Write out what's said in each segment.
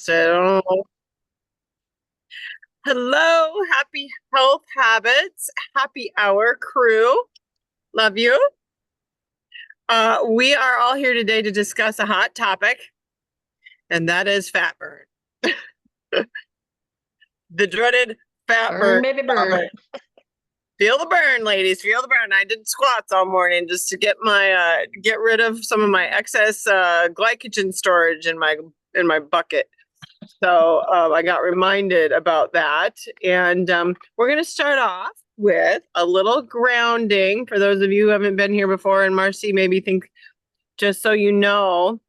So, hello, happy health habits, happy hour crew. Love you. We are all here today to discuss a hot topic, and that is fat burn. The dreaded fat burn Burn, baby, burn. topic. Feel the burn, ladies. Feel the burn. I did squats all morning just to get my get rid of some of my excess glycogen storage in my bucket. So I got reminded about that. And we're going to start off with a little grounding for those of you who haven't been here before. And Marcy, maybe think, just so you know,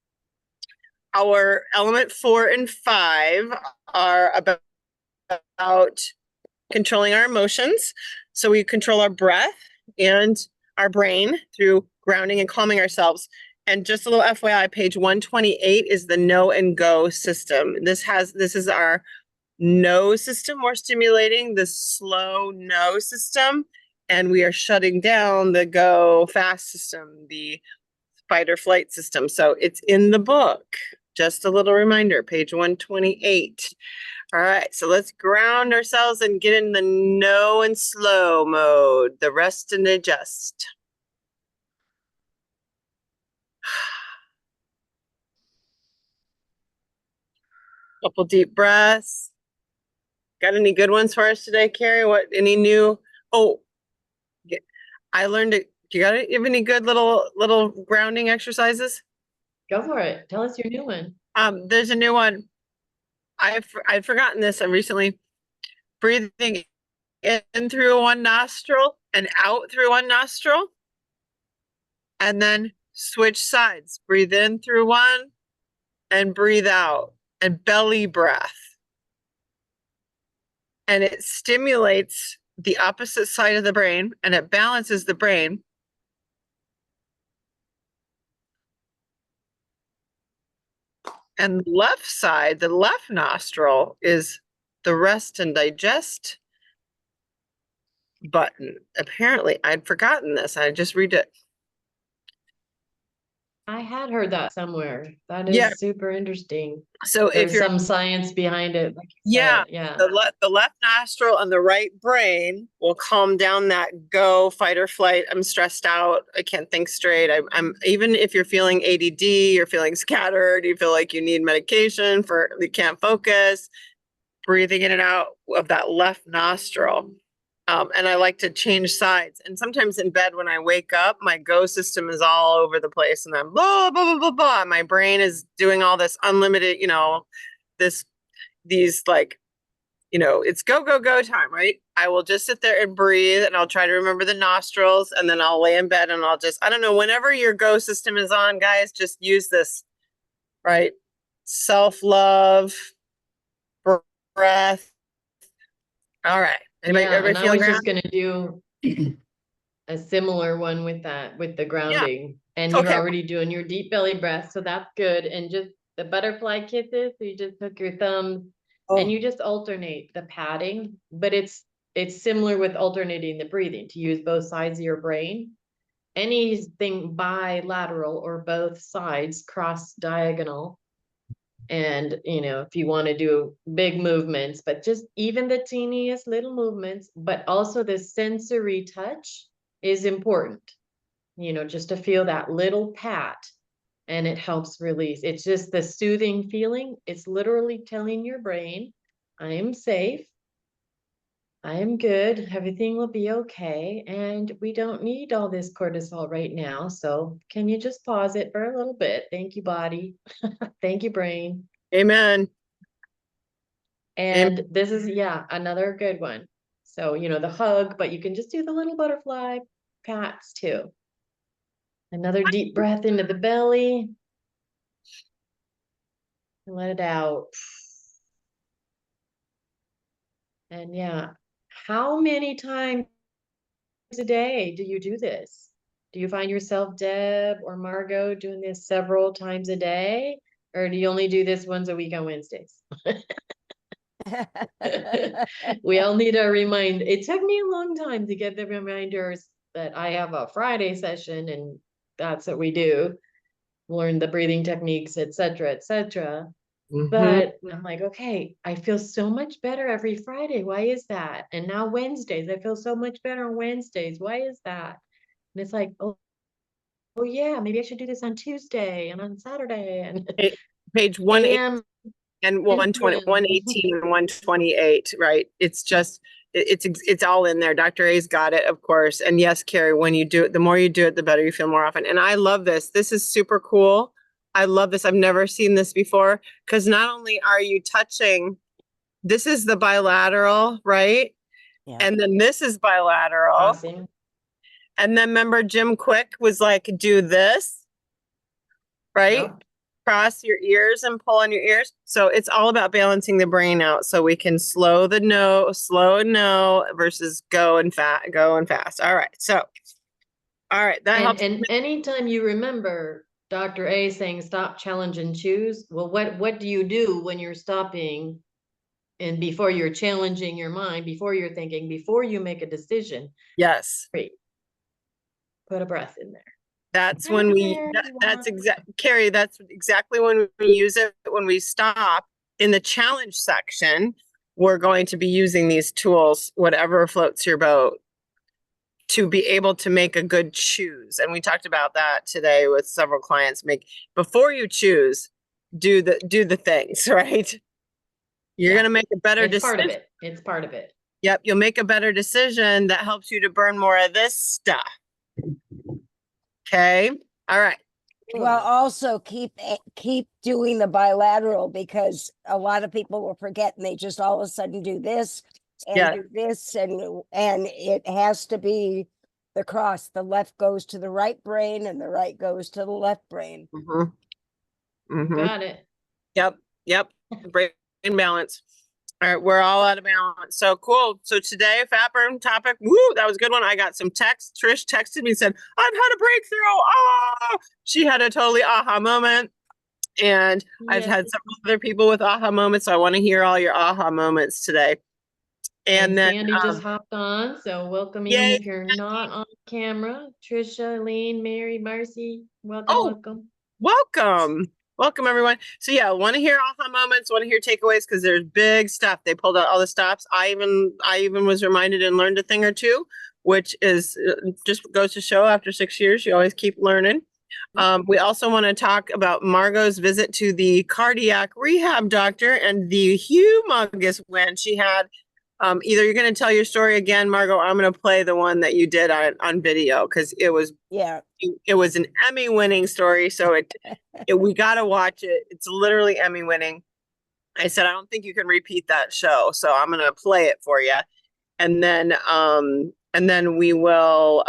our element 4 and 5 are about controlling our emotions. So we control our breath and our brain through grounding and calming ourselves. And just a little FYI, page 128 is the no and go system. This is our no system we're stimulating, the slow no system, and we are shutting down the go fast system, the fight or flight system. So it's in the book. Just a little reminder, page 128. All right, so let's ground ourselves and get in the no and slow mode, the rest and adjust. Couple deep breaths. Got any good ones for us today, Carrie? Any new? Oh, I learned it. You have any good little grounding exercises? Go for it. Tell us your new one. There's a new one. I'd forgotten this recently. Breathing in through one nostril and out through one nostril, and then switch sides. Breathe in through one and breathe out, and belly breath. And it stimulates the opposite side of the brain and it balances the brain. And the left side, the left nostril, is the rest and digest button. Apparently, I'd forgotten this. I just read it. I had heard that somewhere. That is super interesting. So if There's you're some science behind it, like you said. Yeah. the left nostril and the right brain will calm down that go fight or flight. I'm stressed out. I can't think straight. I'm even if you're feeling ADD, you're feeling scattered, you feel like you need medication for you can't focus, breathing in and out of that left nostril. And I like to change sides. And sometimes in bed when I wake up, my go system is all over the place and I'm blah, blah, blah, blah, blah. My brain is doing all this unlimited, these like, it's go, go, go time, right? I will just sit there and breathe and I'll try to remember the nostrils and then I'll lay in bed and I don't know, whenever your go system is on, guys, just use this, right? Self-love, breath. All right. Everybody and I feeling was just grounded? gonna do a similar one with that, with the grounding. And you're Okay. already doing your deep belly breath, so that's good. And just the butterfly kisses, so you just hook your thumbs and you just alternate the padding, but it's similar with alternating the breathing to use both sides of your brain. Anything bilateral or both sides cross diagonal. And if you want to do big movements, but just even the teeniest little movements, but also the sensory touch is important, just to feel that little pat, and it helps release. It's just the soothing feeling. It's literally telling your brain, I am safe, I am good, everything will be okay, and we don't need all this cortisol right now. So can you just pause it for a little bit? Thank you, body. Thank you, brain. Amen. And this is, another good one. So, the hug, but you can just do the little butterfly pats too. Another deep breath into the belly. And let it out. And how many times a day do you do this? Do you find yourself, Deb or Margot, doing this several times a day? Or do you only do this once a week on Wednesdays? We all need a reminder. It took me a long time to get the reminders that I have a Friday session and that's what we do. Learn the breathing techniques, etc., etc. But I'm like, okay, I feel so much better every Friday. Why is that? And now Wednesdays, I feel so much better on Wednesdays. Why is that? And it's like, oh yeah, maybe I should do this on Tuesday and on Saturday and Page 1 AM and 120, influence. 118 and 128, right? It's just, it's all in there. Dr. A's got it, of course. And yes, Carrie, when you do it, the more you do it, the better you feel more often. And I love this. This is super cool. I love this. I've never seen this before, because not only are you touching, this is the bilateral, right? Yeah. And then this is bilateral. Crossing. And then remember Jim Quick was like, do this, right? Yep. Cross your ears and pull on your ears. So it's all about balancing the brain out so we can slow and no versus go and fast. All right. So, all right. That helps. And anytime you remember Dr. A saying stop, challenge, and choose, well, what do you do when you're stopping and before you're challenging your mind, before you're thinking, before you make a decision? Yes. Great. Put a breath in there. That's when Carrie, that's exactly when we use it. When we stop in the challenge section, we're going to be using these tools, whatever floats your boat, to be able to make a good choose. And we talked about that today with several clients. Before you choose, do the things, right? You're going to make a better decision. Part of it. It's part of it. Yep. You'll make a better decision that helps you to burn more of this stuff. Okay. All right. Well, also keep doing the bilateral, because a lot of people will forget and they just all of a sudden do this and do this, and it has to be the cross. The left goes to the right brain and the right goes to the left brain. Got it. Yep. Brain balance. All right, we're all out of balance. So cool. So today, fat burn topic. Woo, that was a good one. I got some text. Trish texted me and said, I've had a breakthrough. Ah, she had a totally aha moment. And I've had several other people with aha moments. So I want to hear all your aha moments today. And then Sandy just hopped on. So welcome in if you're not on camera. Trisha, Elaine, Mary, Marcy, welcome. Welcome, everyone. So yeah, want to hear aha moments, want to hear takeaways, because there's big stuff. They pulled out all the stops. I even was reminded and learned a thing or two, which is just goes to show after 6 years, you always keep learning. We also want to talk about Margot's visit to the cardiac rehab doctor and the humongous win she had. Either you're going to tell your story again, Margot, or I'm going to play the one that you did on video, because it was an Emmy-winning story. So we got to watch it. It's literally Emmy-winning. I said, I don't think you can repeat that show, so I'm going to play it for you, and then we will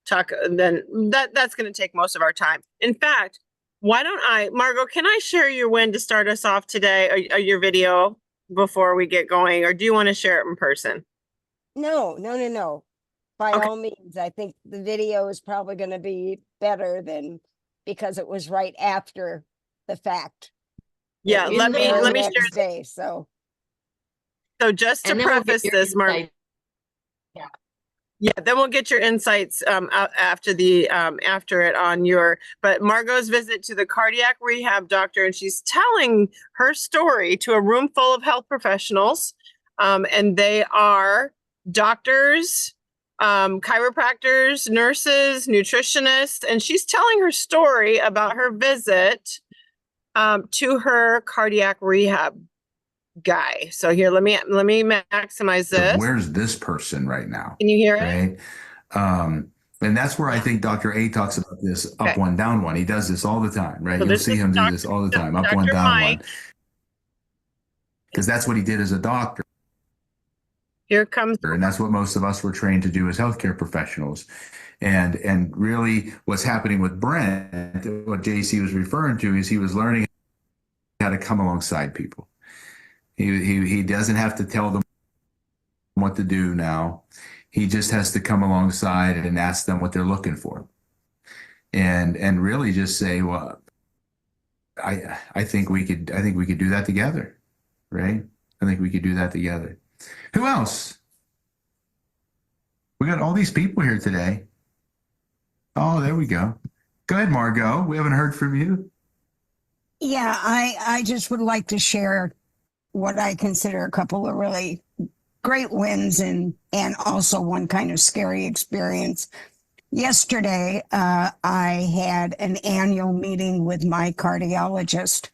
talk. Then that's going to take most of our time. In fact, why don't Margot? Can I share your win to start us off today, or your video, before we get going, or do you want to share it in person? No. By all means, I think the video is probably going to be better because it was right after the fact. Yeah, let me share today. So just to preface this, Margot. Yeah, then we'll get your insights after it on your, but Margot's visit to the cardiac rehab doctor, and she's telling her story to a room full of health professionals. And they are doctors, chiropractors, nurses, nutritionists, and she's telling her story about her visit to her cardiac rehab guy. So here, let me maximize this. Where's this person right now? Can you hear it? Right. And that's where I think Dr. A talks about this up one, down one. He does this all the time, right? So you'll see him do this all the time, up one, down one. Because that's what he did as a doctor. Here comes. And that's what most of us were trained to do as healthcare professionals. And really what's happening with Brent, what JC was referring to, is he was learning how to come alongside people. He doesn't have to tell them what to do now. He just has to come alongside and ask them what they're looking for. And really just say, well, I think we could do that together, right? I think we could do that together. Who else? We got all these people here today. Oh, there we go. Go ahead, Margot. We haven't heard from you. Yeah, I just would like to share what I consider a couple of really great wins and also one kind of scary experience. Yesterday, I had an annual meeting with my cardiologist.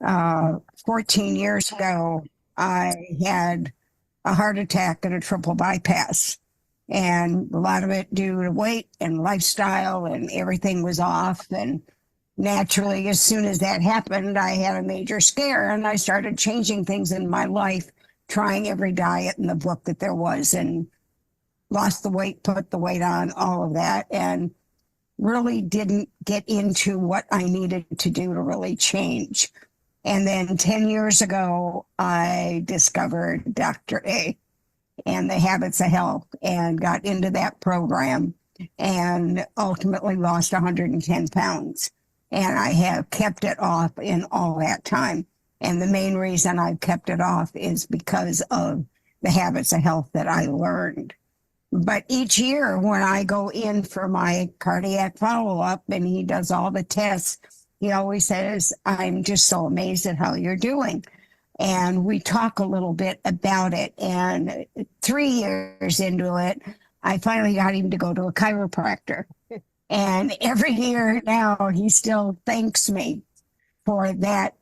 14 years ago, I had a heart attack and a triple bypass, and a lot of it due to weight and lifestyle, and everything was off. And naturally, as soon as that happened, I had a major scare and I started changing things in my life, trying every diet in the book that there was, and lost the weight, put the weight on, all of that, and really didn't get into what I needed to do to really change. And then 10 years ago, I discovered Dr. A and the Habits of Health and got into that program and ultimately lost 110 pounds. And I have kept it off in all that time. And the main reason I've kept it off is because of the habits of health that I learned. But each year when I go in for my cardiac follow-up and he does all the tests, he always says, I'm just so amazed at how you're doing. And we talk a little bit about it. And 3 years into it, I finally got him to go to a chiropractor. And every year now, he still thanks me for that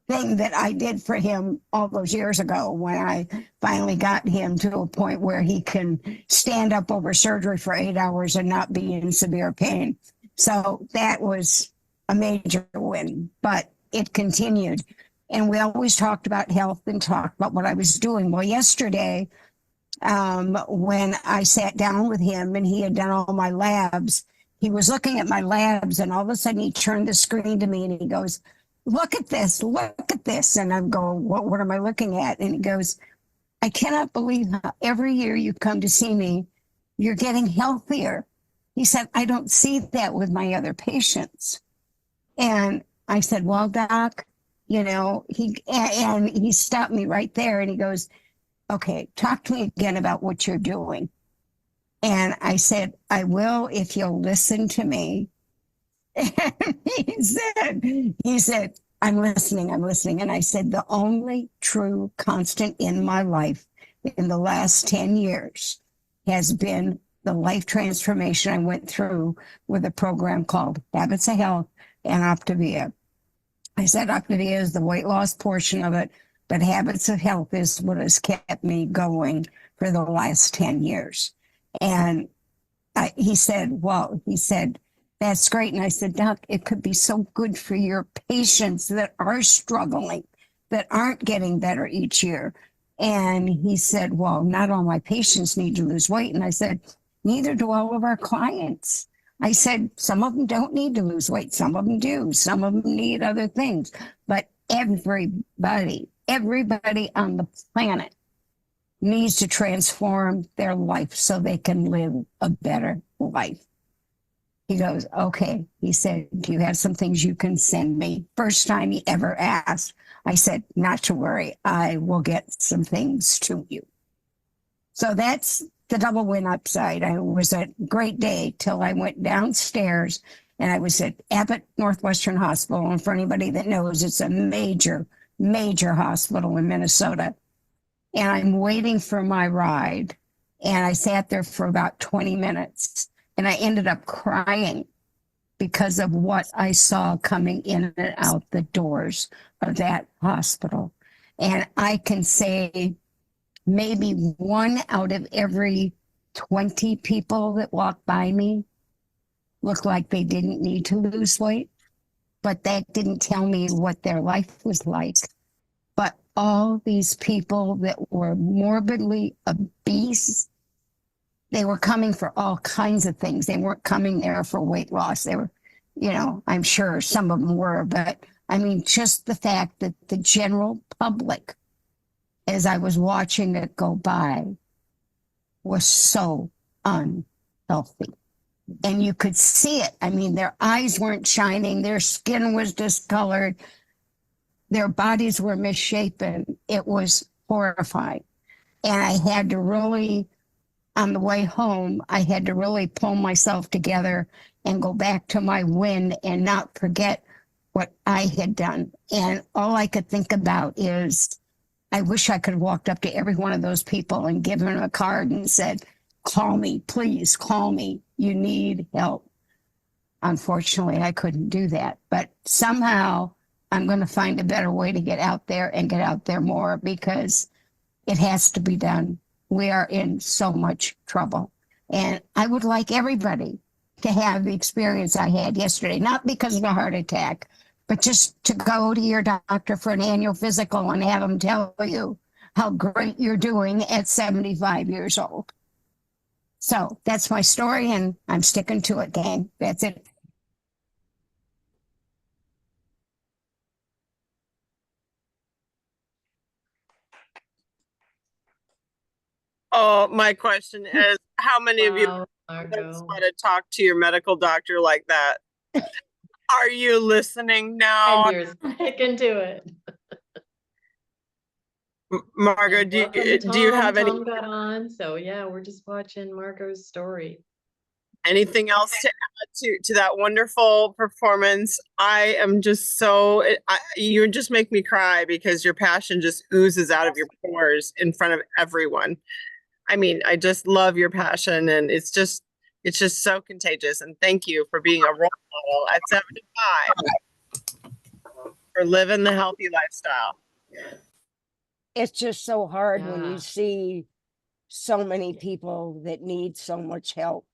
thing that I did for him all those years ago when I finally got him to a point where he can stand up over surgery for 8 hours and not be in severe pain. So that was a major win, but it continued. And we always talked about health and talked about what I was doing. Well, yesterday, when I sat down with him and he had done all my labs, he was looking at my labs and all of a sudden he turned the screen to me and he goes, look at this, look at this. And I'm going, what am I looking at? And he goes, I cannot believe how every year you come to see me, you're getting healthier. He said, I don't see that with my other patients. And I said, well, doc, you know, he stopped me right there and he goes, okay, talk to me again about what you're doing. And I said, I will if you'll listen to me. And he said, I'm listening. And I said, the only true constant in my life in the last 10 years has been the life transformation I went through with a program called Habits of Health and Optavia. I said Optavia is the weight loss portion of it, but Habits of Health is what has kept me going for the last 10 years. And he said, that's great. And I said, Doc, it could be so good for your patients that are struggling, that aren't getting better each year. And he said, well, not all my patients need to lose weight. And I said, neither do all of our clients. I said, some of them don't need to lose weight. Some of them do. Some of them need other things. But everybody on the planet needs to transform their life so they can live a better life. He goes, okay. He said, do you have some things you can send me? First time he ever asked. I said, not to worry. I will get some things to you. So that's the double win upside. It was a great day till I went downstairs and I was at Abbott Northwestern Hospital. And for anybody that knows, it's a major hospital in Minnesota. And I'm waiting for my ride. And I sat there for about 20 minutes. And I ended up crying because of what I saw coming in and out the doors of that hospital. And I can say maybe 1 out of every 20 people that walk by me looked like they didn't need to lose weight, but that didn't tell me what their life was like. But all these people that were morbidly obese, they were coming for all kinds of things. They weren't coming there for weight loss. They were, you know, I'm sure some of them were, but I mean, just the fact that the general public, as I was watching it go by, was so unhealthy. And you could see it. I mean, their eyes weren't shining. Their skin was discolored. Their bodies were misshapen. It was horrifying. And I had to really, on the way home, I had to really pull myself together and go back to my win and not forget what I had done. And all I could think about is I wish I could have walked up to every one of those people and given them a card and said, call me, please call me. You need help. Unfortunately, I couldn't do that. But somehow I'm going to find a better way to get out there and get out there more because it has to be done. We are in so much trouble. And I would like everybody to have the experience I had yesterday, not because of a heart attack, but just to go to your doctor for an annual physical and have them tell you how great you're doing at 75 years old. So that's my story, and I'm sticking to it, gang. That's it. Oh, my question is, how many of you Wow, want Margot. to talk to your medical doctor like that? Are you listening now? And you're sticking to it. Margo, And welcome, do you Tom. have any Tom got on, so yeah, we're just watching Margot's story. anything else to add to that wonderful performance? I am just so you just make me cry because your passion just oozes out of your pores in front of everyone. I mean, I just love your passion, and it's just so contagious. And thank you for being a role model at 75 for living the healthy lifestyle. It's just so hard when Yeah. you see so many people that need so much help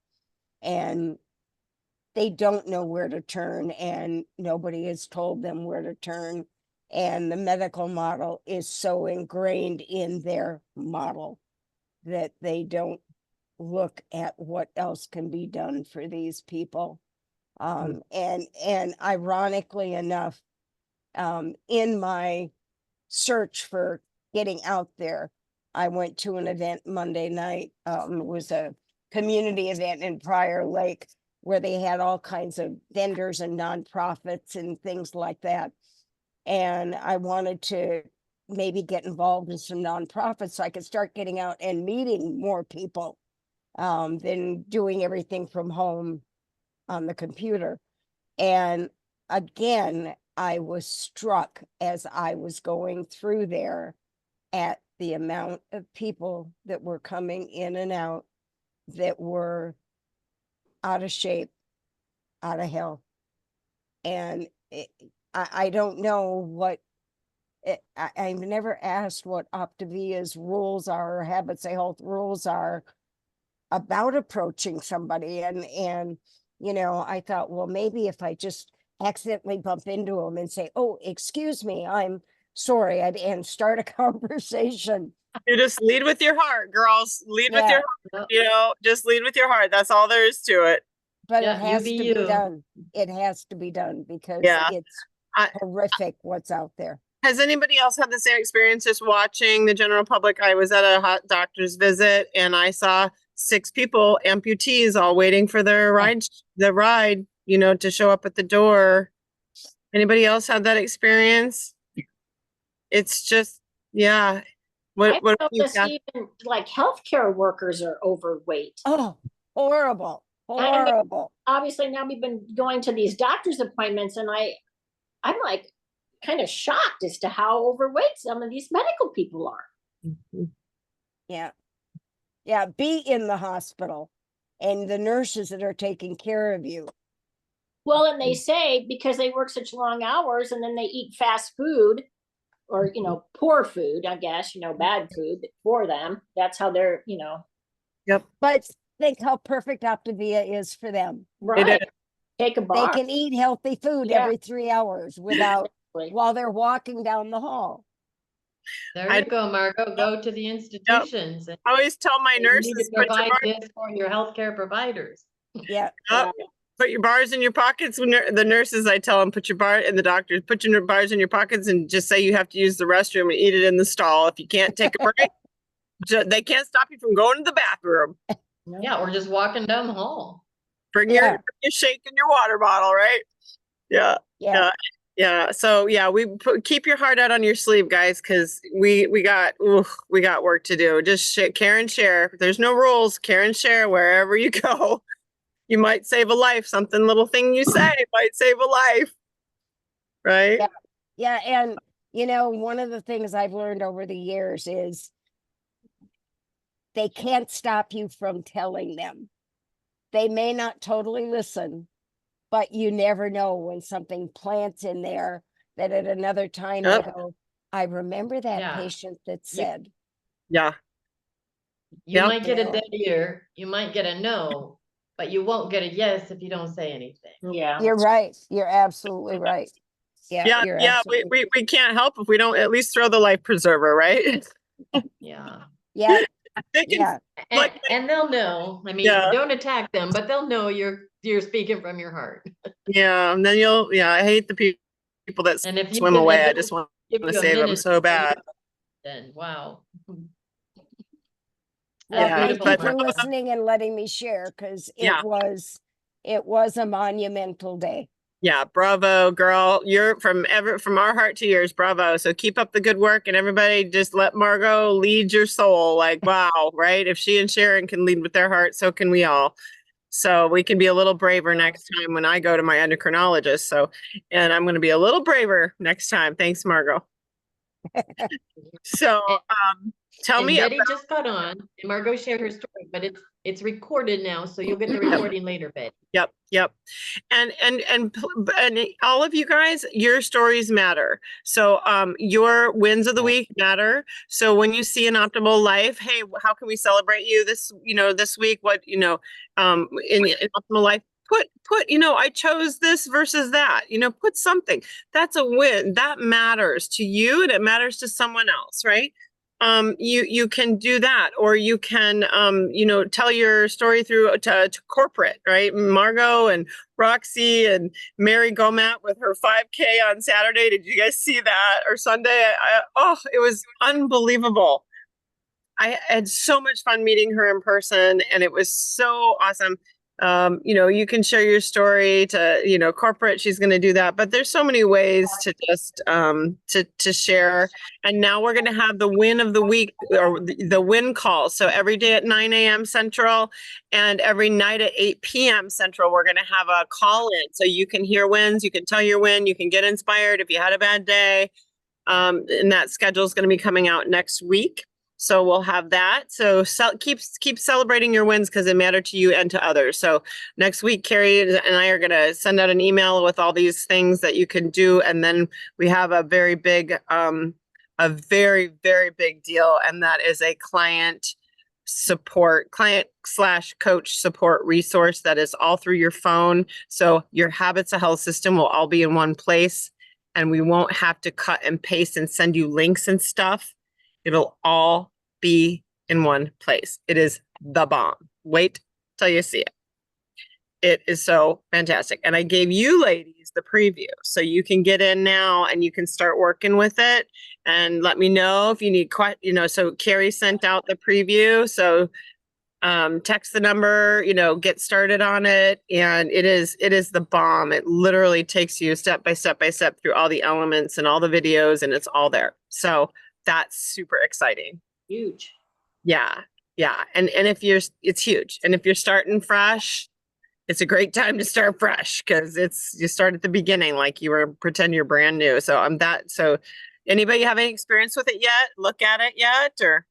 and they don't know where to turn and nobody has told them where to turn. And the medical model is so ingrained in their model that they don't look at what else can be done for these people. And ironically enough, in my search for getting out there, I went to an event Monday night. It was a community event in Prior Lake where they had all kinds of vendors and nonprofits and things like that. And I wanted to maybe get involved in some nonprofits so I could start getting out and meeting more people than doing everything from home on the computer. And again, I was struck as I was going through there at the amount of people that were coming in and out that were out of shape, out of health. And I don't know what, I've never asked what Optavia's rules are or Habits of Health rules are about approaching somebody. And you know, I thought, well, maybe if I just accidentally bump into them and say, oh, excuse me, I'm sorry, and start a conversation. You just lead with your heart, girls. Lead with your heart. Yep. You know, just lead with your heart. That's all there is to it. But Yeah, it you has be to you. be done. It has to be done because Yeah. it's I- horrific what's out there. Has anybody else had the same experience just watching the general public? I was at a hot doctor's visit and I saw 6 people, amputees, all waiting for their ride, you know, to show up at the door. Anybody else had that experience? It's just, yeah. I What noticed even like healthcare workers are overweight. Oh, horrible, And I mean, horrible. obviously now we've been going to these doctor's appointments and I'm like kind of shocked as to how overweight some of these medical people are. Yeah. Yeah, be in the hospital and the nurses that are taking care of you. Well, and they say because they work such long hours and then they eat fast food or, you know, poor food, I guess, you know, bad food for them. That's how they're, you know. Yep. But think how perfect Optavia is for them. Right. Take a They bar. can eat healthy food Yeah. every 3 hours without Exactly. while they're walking down the hall. There I- you go, Margot. Go to the institutions. And I always tell my you need nurses, to provide this for your healthcare providers. Yeah. put your bars in your pockets. When the nurses, I tell them, put your bar, and the doctors, put your bars in your pockets and just say you have to use the restroom and eat it in the stall. If you can't take a break, they can't stop you from going to the bathroom. Yeah, or just walking down the hall. Bring Yeah. your shake and your water bottle, right? Yeah. Yeah. Yeah. So yeah, keep your heart out on your sleeve, guys, because we got work to do. Just care and share. There's no rules. Care and share wherever you go. You might save a life. Little thing you say might save a life. right? Yeah. Yeah, and you know, one of the things I've learned over the years is they can't stop you from telling them. They may not totally listen, but you never know when something plants in there that at another time they Yep. go, I remember that Yeah. patient that You- said, Yeah. You Yep. might get a Yeah. dead ear, you might get a no, but you won't get a yes if you don't say anything. Yeah. you're right. You're absolutely right. Yeah, Yeah. you're Yeah. absolutely We can't help if we don't at least throw the life preserver, right? Yeah. yeah, They can, yeah. like, And they'll know. I mean, yeah. don't attack them, but they'll know you're speaking from your heart. Yeah. And then I hate the people that And if you swim can, away. if I they'll just want give to you a save them minute, so bad. then wow. Well, Yeah, thank you but for listening and letting me share because Yeah. it was a monumental day. Yeah, bravo, girl. You're from our heart to yours. Bravo. So keep up the good work, and everybody just let Margot lead your soul. Like, wow, right? If she and Sharon can lead with their heart, so can we all. So we can be a little braver next time when I go to my endocrinologist. So, and I'm going to be a little braver next time. Thanks, Margot. So, tell And me Betty about, just got on, and Margot shared her story, but it's recorded now, so you'll get the recording later, Betty. Yep. And all of you guys, your stories matter. So your wins of the week matter. So when you see an optimal life, hey, how can we celebrate you this week? What, in optimal life, put, I chose this versus that, put something. That's a win. That matters to you and it matters to someone else, right? You can do that, or you can tell your story through to corporate, right? Margot and Roxy and Mary Gomat with her 5K on Saturday. Did you guys see that? Or Sunday? It was unbelievable. I had so much fun meeting her in person, and it was so awesome. You can share your story to, corporate. She's going to do that, but there's so many ways to just to share. And now we're going to have the win of the week, or the win call. So every day at 9 a.m. Central and every night at 8 p.m. Central, we're going to have a call in. So you can hear wins, you can tell your win, you can get inspired if you had a bad day. And that schedule is going to be coming out next week. So we'll have that. So keep celebrating your wins because they matter to you and to others. So next week, Carrie and I are going to send out an email with all these things that you can do. And then we have a very big, a very, very big deal. And that is a client / coach support resource that is all through your phone. So your Habits of Health system will all be in one place, and we won't have to cut and paste and send you links and stuff. It'll all be in one place. It is the bomb. Wait till you see it. It is so fantastic. And I gave you ladies the preview, so you can get in now and you can start working with it, and let me know if you need so Carrie sent out the preview. So text the number, get started on it. And it is the bomb. It literally takes you step by step through all the elements and all the videos, and it's all there. So that's super exciting. Huge. Yeah. And it's huge. And if you're starting fresh, it's a great time to start fresh, because you start at the beginning, like pretend you're brand new. So anybody have any experience with it yet? Look at it yet? Or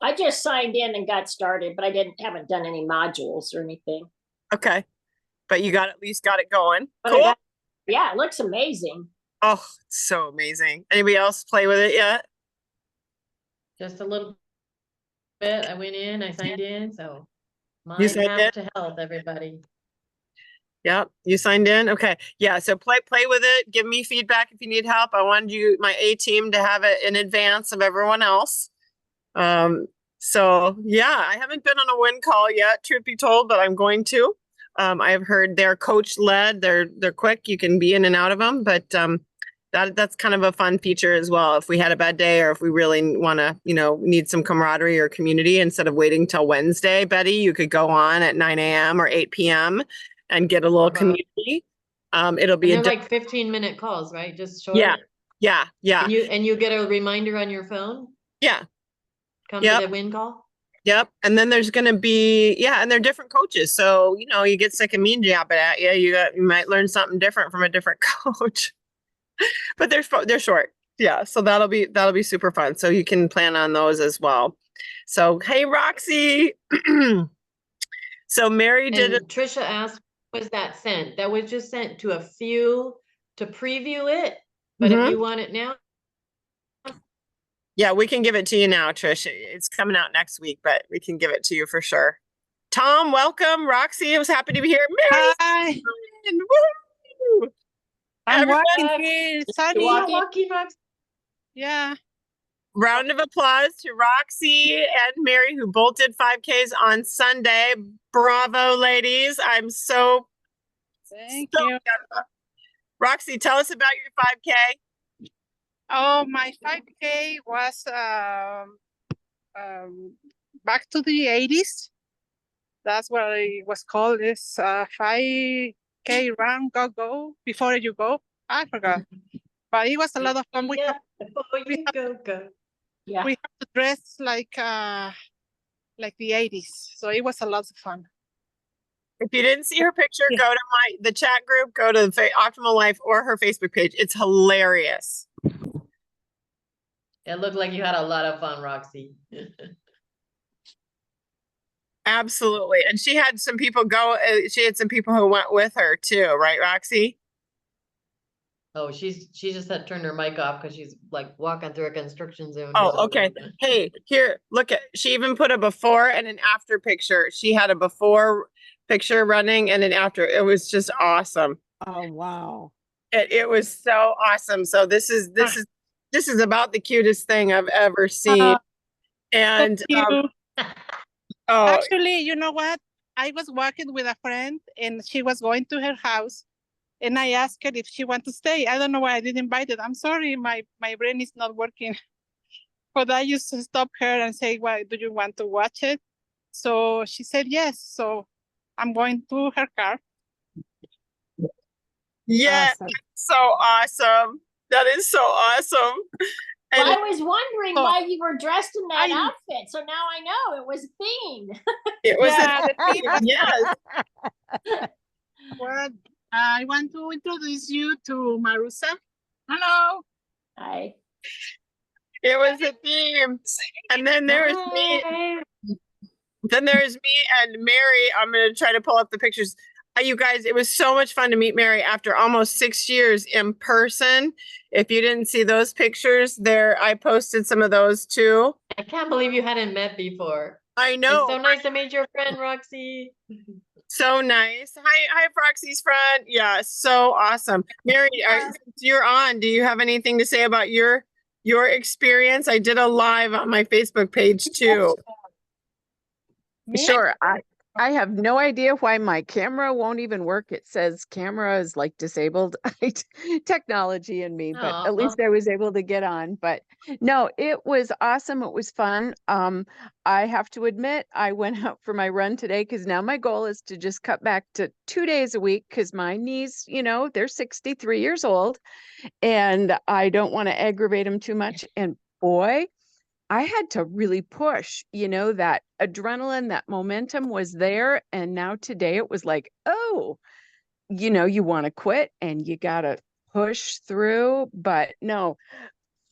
I just signed in and got started, but I haven't done any modules or anything. okay. But you at least got it going. But Cool. Yeah, it looks amazing. Oh, it's so amazing. Anybody else play with it yet? Just a little bit. I went in, I signed in, so my You signed path to health, everybody. Yep. You signed in? Okay. Yeah. So play with it. Give me feedback if you need help. I wanted my A team to have it in advance of everyone else. So yeah, I haven't been on a win call yet, truth be told, but I'm going to. I've heard they're coach led. They're quick. You can be in and out of them, but that's kind of a fun feature as well. If we had a bad day, or if we really want to, need some camaraderie or community, instead of waiting till Wednesday, Betty, you could go on at 9 a.m. or 8 p.m. and get a little community. It'll be they're like 15-minute calls, right? Just short. Yeah. And you get a reminder on your phone? Yeah. Come to the win call? Yep. And then there's going to be, and they're different coaches. So, you get sick of me jabbing at you. You might learn something different from a different coach. but they're short. Yeah, so that'll be super fun. So you can plan on those as well. So hey, Roxy. So Mary did And Trisha asked, was that sent? That was just sent to a few to preview it. But if you want it now, Yeah, we can give it to you now, Trish. It's coming out next week, but we can give it to you for sure. Tom, welcome. Roxy, I was happy to be here. Mary, Hi, woo! I'm Everyone, walking here. Sunny. walking? lucky Rox. Yeah. round of applause to Roxy and Mary, who both did 5Ks on Sunday. Bravo, ladies. I'm so Thank so you. proud. Roxy, tell us about your 5K. Oh, my 5K was back to the 80s. That's what it was called. It's 5K run, go before you go. I forgot, but it was a lot of fun. Yeah, before we you have, go. Yeah. we have to dress like the 80s, so it was a lot of fun. If you didn't see her picture, Yeah. go to the chat group, go to the Optimal Life or her Facebook page. It's hilarious. It looked like you had a lot of fun, Roxy. Absolutely. And she had some people go, she had some people who went with her too, right, Roxy? Oh, she just had turned her mic off because she's like walking through a construction zone. Oh, okay. Hey, here, look at, she even put a before and an after picture. She had a before picture running and an after. It was just awesome. Oh, wow. It was so awesome. So this is about the cutest thing I've ever seen. And Thank you. oh, Actually, you know what? I was walking with a friend and she was going to her house and I asked her if she wanted to stay. I don't know why I didn't invite it. I'm sorry, my brain is not working. But I used to stop her and say, "Why do you want to watch it?" So she said yes. So I'm going to her car. yeah, Awesome. so awesome. That is so awesome. And Well, I was wondering Oh, why you were dressed in that I- outfit. So now I know it was themed. it was Yeah, the thing was yes. what I want to introduce you to Marusa. Hello. I It was a theme. And then there's me. Then there's me and Mary. I'm going to try to pull up the pictures. You guys, it was so much fun to meet Mary after almost 6 years in person. If you didn't see those pictures there, I posted some of those too. I can't believe you hadn't met before. I It's know. so nice to meet your friend, Roxy. So nice. Hi, Roxy's friend. Yeah, so awesome. Mary, since you're on, do you have anything to say about your experience? I did a live on my Facebook page too. Sure. I have no idea why my camera won't even work. It says camera is like disabled. Technology in me, but at least I was able to get on. But no, it was awesome. It was fun. I have to admit, I went out for my run today because now my goal is to just cut back to 2 days a week because my knees, they're 63 years old and I don't want to aggravate them too much. And boy, I had to really push, that adrenaline, that momentum was there. And now today it was like, oh, you want to quit and you got to push through. But no,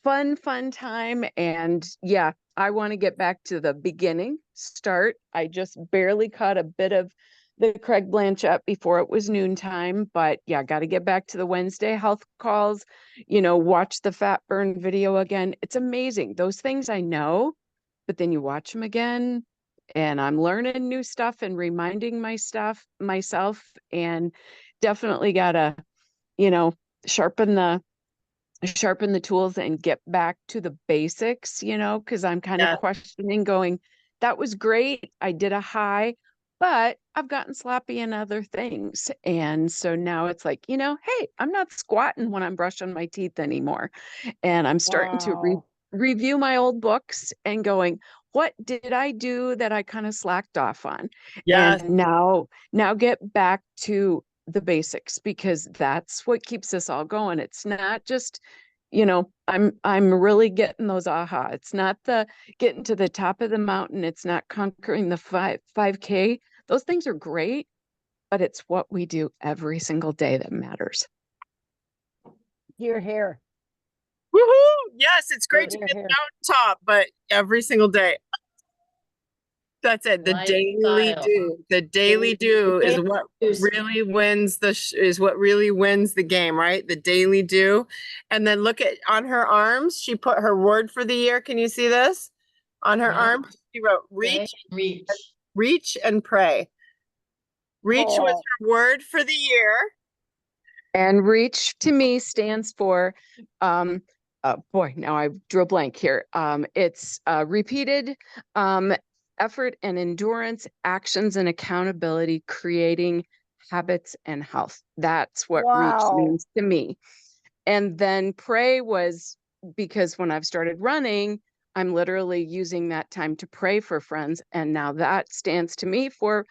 fun time. And yeah, I want to get back to the beginning start. I just barely caught a bit of the Craig Blanchett before it was noontime, but yeah, got to get back to the Wednesday health calls, watch the Fat Burn video again. It's amazing. Those things I know, but then you watch them again and I'm learning new stuff and reminding myself, and definitely got to, sharpen the tools and get back to the basics, because I'm kind of questioning going, that was great. I did a high, but I've gotten sloppy in other things. And so now it's like, hey, I'm not squatting when I'm brushing my teeth anymore. And I'm starting to review my old books and going, what did I do that I kind of slacked off on? Yes. And now get back to the basics because that's what keeps us all going. It's not just, I'm really getting those aha. It's not the getting to the top of the mountain. It's not conquering the 5K. Those things are great, but it's what we do every single day that matters. Here. Woohoo! Yes, it's great to Here, be at the here. mountaintop, but every single day. That's it. The daily Lifestyle. do. The daily do is Daily what do's. really wins is what really wins the game, right? The daily do. And then look at on her arms, she put her word for the year. Can you see this? On her Yeah. arm, she wrote Okay, reach, reach. and pray. Reach was Oh. her word for the year. And reach to me stands for, boy, now I drew a blank here. It's repeated effort and endurance, actions and accountability, creating habits and health. That's what reach Wow. means to me. And then pray was because when I've started running, I'm literally using that time to pray for friends. And now that stands to me for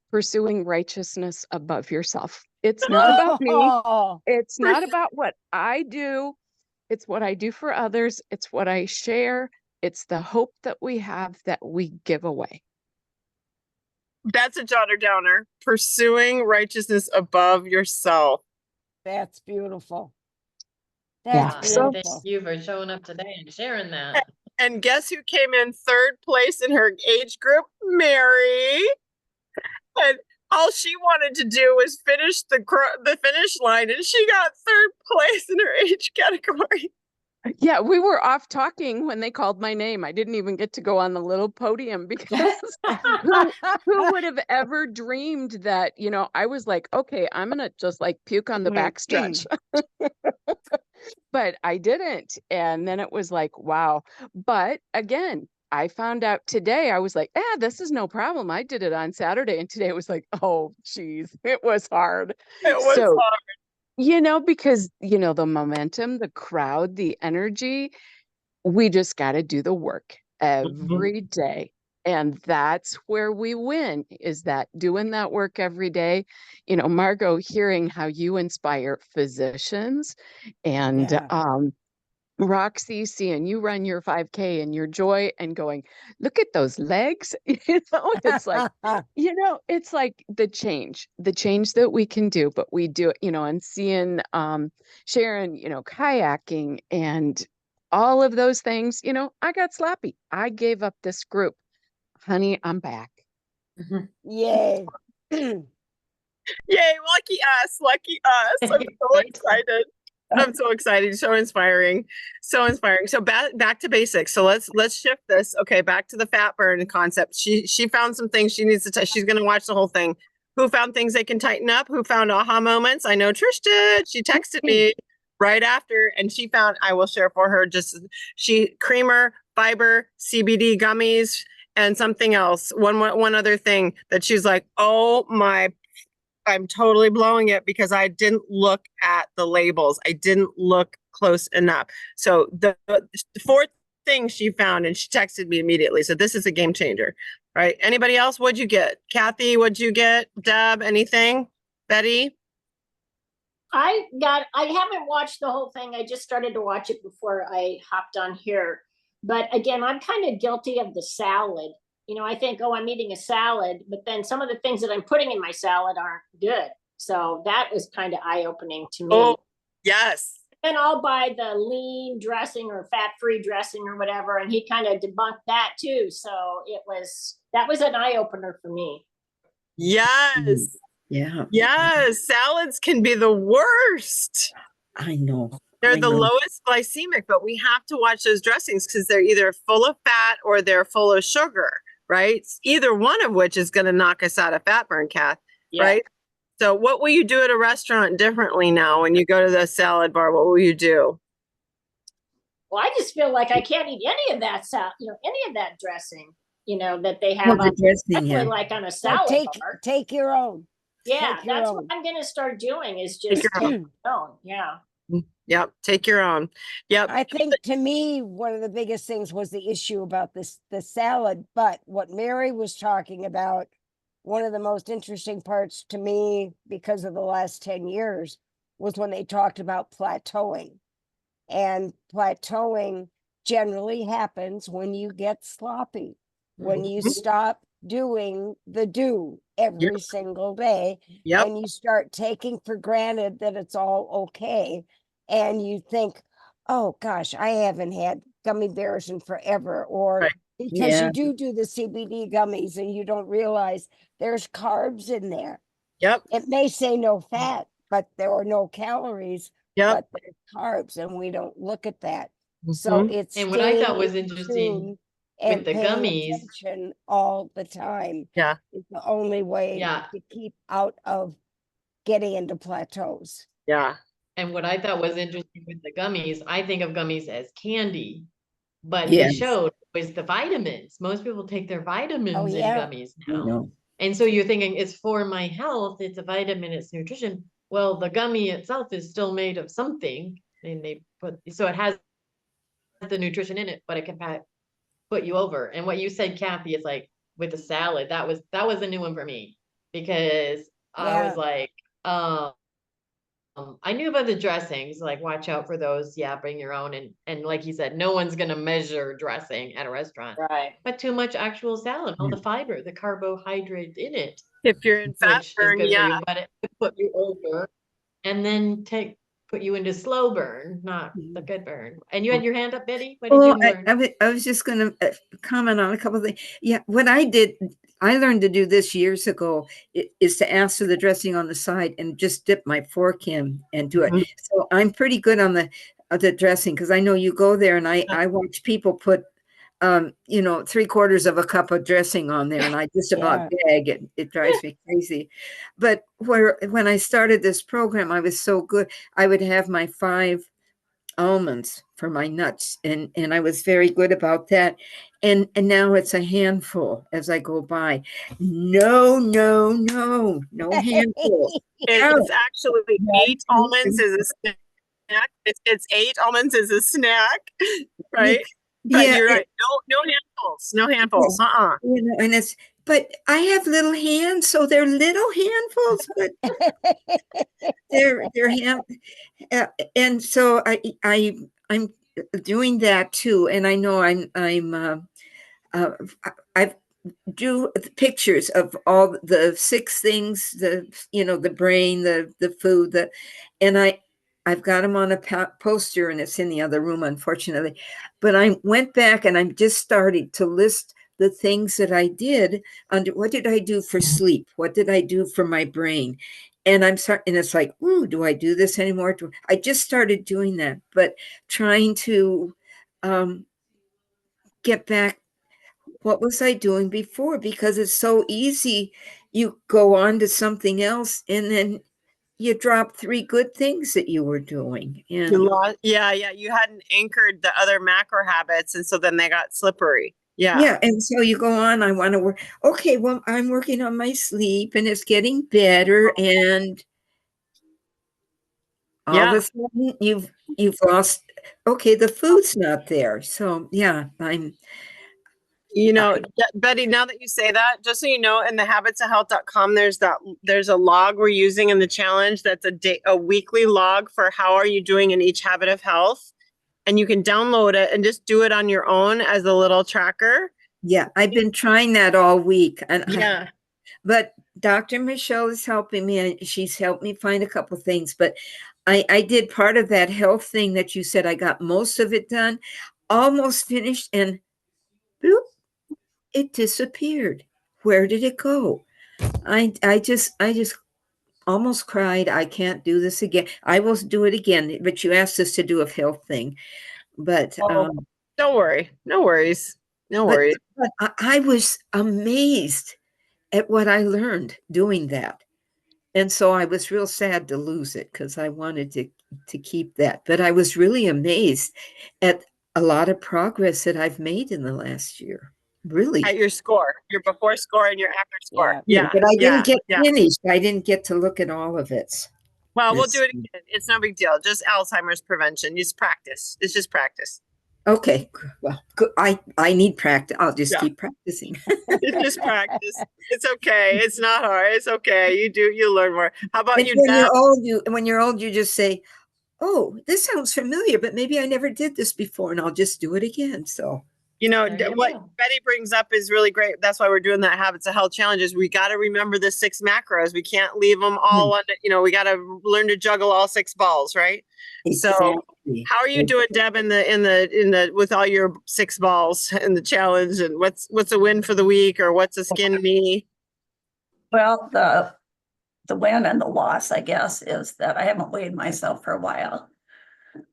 pursuing righteousness above yourself. It's not about me. Oh, It's not about what I do. It's what I do for others. It's what I share. It's the hope that we have that we give away. That's a jotter downer. Pursuing righteousness above yourself. that's beautiful. Yeah, That's so- Thank beautiful. you for showing up today and sharing that. And guess who came in third place in her age group? Mary. And all she wanted to do was finish the finish line, and she got third place in her age category. Yeah, we were off talking when they called my name. I didn't even get to go on the little podium because who would have ever dreamed that, I was like, okay, I'm going to just like puke on the backstretch. But I didn't. And then it was like, wow. But again, I found out today, I was like, this is no problem. I did it on Saturday. And today it was like, oh, geez, it was hard. It was So, hard. because, the momentum, the crowd, the energy, we just got to do the work every day. And that's where we win, is that doing that work every day. Margot, hearing how you inspire physicians and Yeah. Roxy, seeing you run your 5K and your joy and going, look at those legs. It's like, it's like the change that we can do, but we do it, and seeing Sharon, kayaking and all of those things, I got sloppy. I gave up this group. Honey, I'm back. Yay. Yay, lucky us, lucky us. I'm so excited. I'm so excited. So inspiring. So inspiring. So back to basics. So let's shift this. Okay, back to the fat burn concept. She found some things she needs to she's gonna watch the whole thing. Who found things they can tighten up? Who found aha moments? I know Trish did. She texted me right after, and she found, I will share for her, creamer, fiber, CBD gummies, and something else. One other thing that she's like, oh my, I'm totally blowing it because I didn't look at the labels. I didn't look close enough. So the fourth thing she found, and she texted me immediately. So this is a game changer, right? Anybody else? What'd you get? Kathy, what'd you get? Deb, anything? Betty? I haven't watched the whole thing. I just started to watch it before I hopped on here. But again, I'm kind of guilty of the salad. I think, oh, I'm eating a salad, but then some of the things that I'm putting in my salad aren't good. So that was kind of that-opening to me. Oh, yes. And I'll buy the lean dressing or fat-free dressing or whatever. And he kind of debunked that too. So that was an eye-opener for me. Yes. Yeah. Yes. Salads can be the worst. I know. They're I the know. lowest glycemic, but we have to watch those dressings because they're either full of fat or they're full of sugar, right? Either one of which is going to knock us out of fat burn, Kath, right? So what will you do at a restaurant differently now when you go to the salad bar? What will you do? Well, I just feel like I can't eat any of that any of that dressing, that they have Well, the dressing, especially yeah. like on a So salad bar. take your own. Yeah, Take your that's own. what I'm gonna start doing is Take just your take my own. Yeah. Yep. Take your own. Yep. I think to me, one of the biggest things was the issue about the salad. But what Mary was talking about, one of the most interesting parts to me because of the last 10 years was when they talked about plateauing. And plateauing generally happens when you get sloppy, when you stop doing the do every single day. Yep. And you start taking for granted that it's all okay. And you think, oh gosh, I haven't had gummy bears in forever. Or Right. because Yeah. you do the CBD gummies and you don't realize there's carbs in there. Yep. It may say no fat, but there are no calories, Yep. but there's carbs, and we don't look at that. So Mhm. it's And what I thought staying was in interesting tune and with the paying gummies, attention all the time. Yeah. Is the only way Yeah. to keep out of getting into plateaus. Yeah. and what I thought was interesting with the gummies, I think of gummies as candy, but he Yes. showed was the vitamins. Most people take their vitamins in yeah. gummies You now. know, And so you're thinking it's for my health, it's a vitamin, it's nutrition. Well, the gummy itself is still made of something, and they put, so it has the nutrition in it, but it can put you over. And what you said, Kathy, is like with the salad, that was a new one for me, because I was Yeah. like, I knew about the dressings, like watch out for those. Yeah, bring your own. And like you said, no one's gonna measure dressing at a restaurant. Right. But too much actual salad, all the fiber, the carbohydrate in it, If you're in fat which is burn, good for yeah. you, but it could put you over and then put you into slow burn, not the good burn. And you had your hand up, Betty? What did Oh, you learn? I was just going to comment on a couple of things. Yeah, what I did, I learned to do this years ago, is to ask for the dressing on the side and just dip my fork in and do it. Mhm. So I'm pretty good on the dressing, because I know you go there and I watch people put, you know, 3/4 of a cup of dressing on there, and I just about gag. It drives me crazy. But when I started this program, I was so good. I would have my 5 almonds for my nuts, and I was very good about that, and now it's a handful as I go by. No handfuls. It's actually No. 8 almonds is a snack. It's 8 almonds is a snack, right? But Yeah, you're right. No handfuls. No handfuls. Uh-uh. you know, and it's, but I have little hands, so they're little handfuls, but they're hand, and so I'm doing that too, and I know uh, I've do pictures of all the 6 things, the brain, the food, and I've got them on a poster, and it's in the other room, unfortunately. But I went back and I'm just starting to list the things that I did under what did I do for sleep? What did I do for my brain? And I'm sorry, and it's like, ooh, do I do this anymore? I just started doing that, but trying to get back, what was I doing before? Because it's so easy. You go on to something else and then you drop 3 good things that you were doing. You And lost, yeah. You hadn't anchored the other macro habits, and so then they got slippery. Yeah. yeah, and so you go on, I want to work. Okay, well, I'm working on my sleep and it's getting better. And all of Yeah. a sudden you've lost, okay, the food's not there. So yeah, You know, Betty, now that you say that, just so you know, in the habitsofhealth.com, there's a log we're using in the challenge that's a weekly log for how are you doing in each habit of health. And you can download it and just do it on your own as a little tracker. yeah, I've been trying that all week. And Yeah. but Dr. Michelle is helping me, and she's helped me find a couple things. But I did part of that health thing that you said. I got most of it done, almost finished, and bloop, it disappeared. Where did it go? I just almost cried. I can't do this again. I will do it again. But you asked us to do a health thing. But Don't worry. No worries. No worries. but I was amazed at what I learned doing that. And so I was real sad to lose it, because I wanted to keep that. But I was really amazed at a lot of progress that I've made in the last year. Really. At your score, your before score and your after score. Yeah. But I didn't get yeah. finished. I didn't get to look at all of it. Well, we'll do it again. It's no big deal. Just Alzheimer's prevention. Just practice. It's just practice. Okay. Well, I need practice. I'll just keep practicing. It's just practice. It's okay. It's not hard. It's okay. You learn more. How about And you, when Deb? you're old, you just say, oh, this sounds familiar, but maybe I never did this before, and I'll just do it again. So You know, There you what go. Betty brings up is really great. That's why we're doing that Habits of Health challenges. We got to remember the 6 macros. We can't leave them all on, you know, we got to learn to juggle all 6 balls, right? So Exactly. how are you doing, Deb, in the with all your 6 balls in the challenge, and what's a win for the week, or what's a skin knee? Well, the win and the loss, I guess, is that I haven't weighed myself for a while.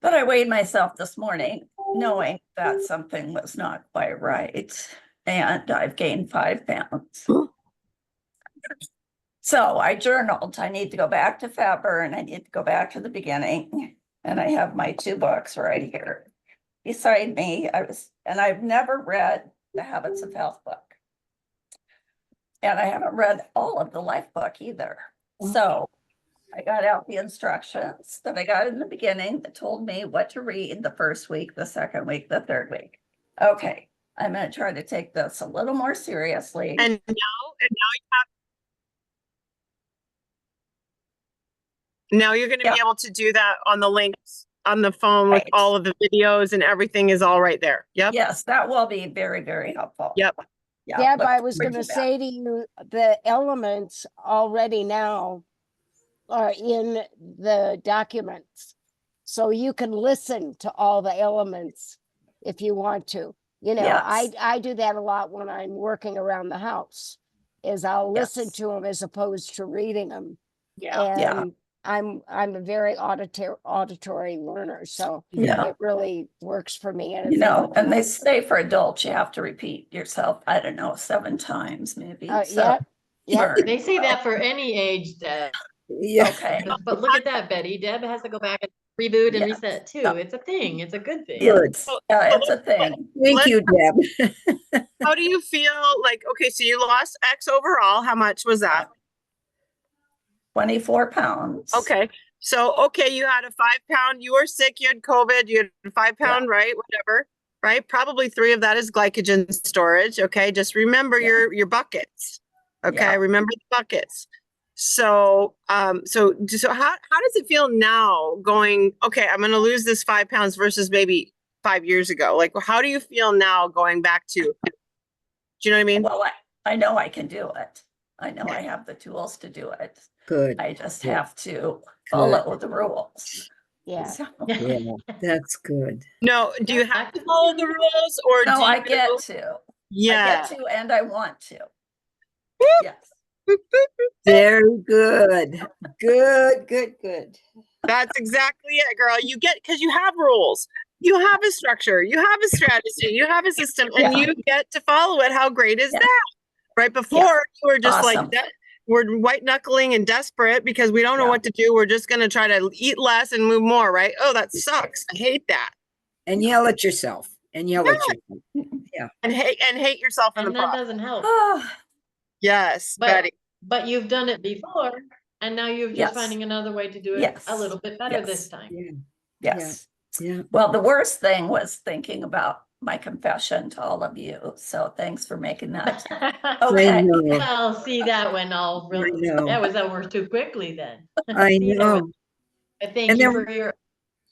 But I weighed myself this morning, knowing that something was not quite right. And I've gained 5 pounds. So I journaled. I need to go back to Fat Burn. I need to go back to the beginning. And I have my 2 books right here beside me. I've never read the Habits of Health book. And I haven't read all of the Life book either. So I got out the instructions that I got in the beginning that told me what to read the first week, the second week, the third week. Okay, I'm going to try to take this a little more seriously. And now you're going to be able to do that on the links on the phone with all of the videos, and everything is all right there. Yep. Yes, that will be very, very helpful. Yep. Yeah, Deb, I was going to say to you, the elements already now are in the documents. So you can listen to all the elements if you want to. You know, Yes. I do that a lot when I'm working around the house, is I'll listen Yes. to them as opposed to reading them. Yeah. Yeah. And I'm a very auditory learner, so Yeah. it really works for me. And You know, and they say for adults, you have to repeat yourself, I don't know, 7 times maybe. yeah. Burn. They say that for any age, Deb. Yeah. Okay. But look at that, Betty. Deb has to go back and reboot and Yes. reset too. It's a thing. It's a good thing. Good. It's a thing. Thank you, Deb. How do you feel like, okay, so you lost X overall. How much was that? 24 pounds. Okay. So, okay, you had a 5-pound, you were sick, you had COVID, you had a 5-pound, right? Whatever, right? Probably 3 of that is glycogen storage. Okay. Just remember your buckets. Okay. Yeah. Remember the buckets. So, so how does it feel now going, okay, I'm going to lose this 5 pounds versus maybe 5 years ago? Like, how do you feel now going back to, do you know what I mean? Well, I know I can do it. I know I have the tools to do it. Good. I just have to follow the rules. Yeah. So, Yeah, that's good. No, do you have to follow the rules, or no, do I you? get to. Yeah. I get to and I want to. Yes. Very good. Good. That's exactly it, girl. You get, because you have rules, you have a structure, you have a strategy, you have a system, and you get to follow it. How great is that? Right before you were just Awesome. like that. We're white knuckling and desperate because we don't know what to do. We're just going to try to eat less and move more, right? Oh, that sucks. I hate that. And yell at yourself. And yell at yourself. Yeah. And hate yourself in And the that process. doesn't help. Oh, Yes, But Betty. but you've done it before, and now you're just Yes. finding another way to do it Yes. a little bit better Yes. this time. Yeah. yes. Yeah. Well, the worst thing was thinking about my confession to all of you. So thanks for making that. I Okay. know. Well, see, that went all I really, know. that was over too quickly then. I See, that know. was- But thank And you there- for your,